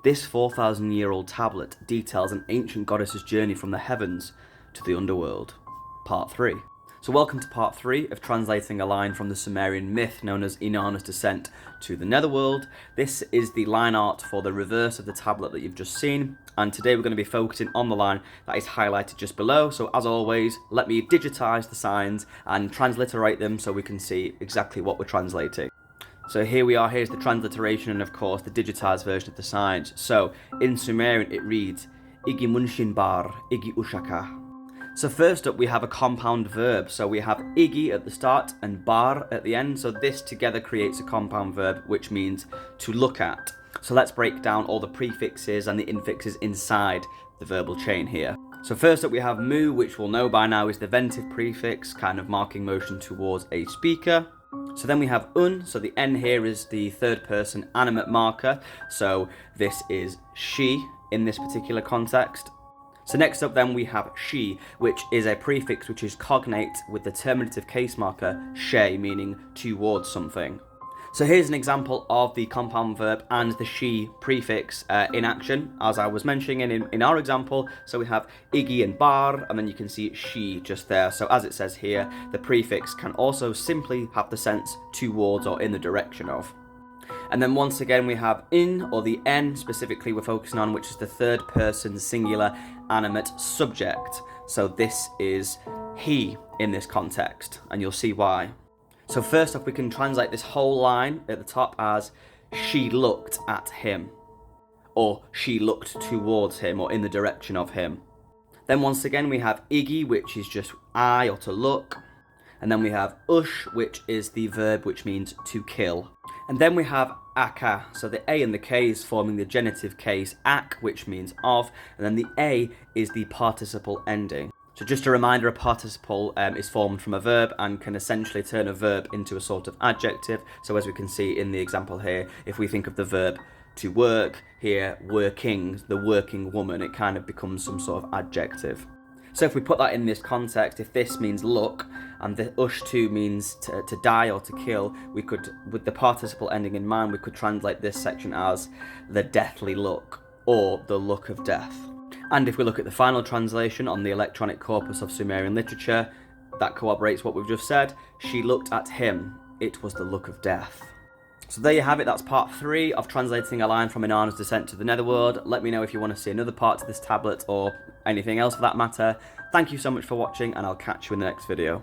This 4,000-year-old tablet details an ancient goddess's journey from the heavens to the underworld. Part 3. So welcome to part 3 of translating a line from the Sumerian myth known as Inanna's descent to the netherworld. This is the line art for the reverse of the tablet that you've just seen, and today we're going to be focusing on the line that is highlighted just below. So as always, let me digitize the signs and transliterate them so we can see exactly what we're translating. So here we are, here's the transliteration and of course the digitized version of the signs. So in Sumerian it reads, Igi munshin bar, Igi ushaka. So first up we have a compound verb. So we have Igi at the start and bar at the end. So this together creates a compound verb which means to look at. So let's break down all the prefixes and the infixes inside the verbal chain here. So first up we have mu, which we'll know by now is the ventive prefix, kind of marking motion towards a speaker. So then we have un, so the n here is the third person animate marker, so this is she in this particular context. So next up then we have she, which is a prefix which is cognate with the terminative case marker she, meaning towards something. So here's an example of the compound verb and the she prefix in action, as I was mentioning in our example. So we have Igi and bar, and then you can see she just there. So as it says here, the prefix can also simply have the sense towards or in the direction of. And then once again we have in, or the n specifically we're focusing on, which is the third person singular animate subject. So this is he in this context, and you'll see why. So first off, we can translate this whole line at the top as she looked at him, or she looked towards him, or in the direction of him. Then once again we have Igi, which is just eye or to look. And then we have ush, which is the verb which means to kill. And then we have aka, so the a and the k is forming the genitive case ak, which means of, and then the a is the participle ending. So just a reminder, a participle is formed from a verb and can essentially turn a verb into a sort of adjective. So as we can see in the example here, if we think of the verb to work, here working, the working woman, it kind of becomes some sort of adjective. So if we put that in this context, if this means look and the ush too means to die or to kill, we could, with the participle ending in mind, we could translate this section as the deathly look or the look of death. And if we look at the final translation on the electronic corpus of Sumerian literature, that corroborates what we've just said. She looked at him. It was the look of death. So there you have it. That's part 3 of translating a line from Inanna's descent to the netherworld. Let me know if you want to see another part to this tablet or anything else for that matter. Thank you so much for watching, and I'll catch you in the next video.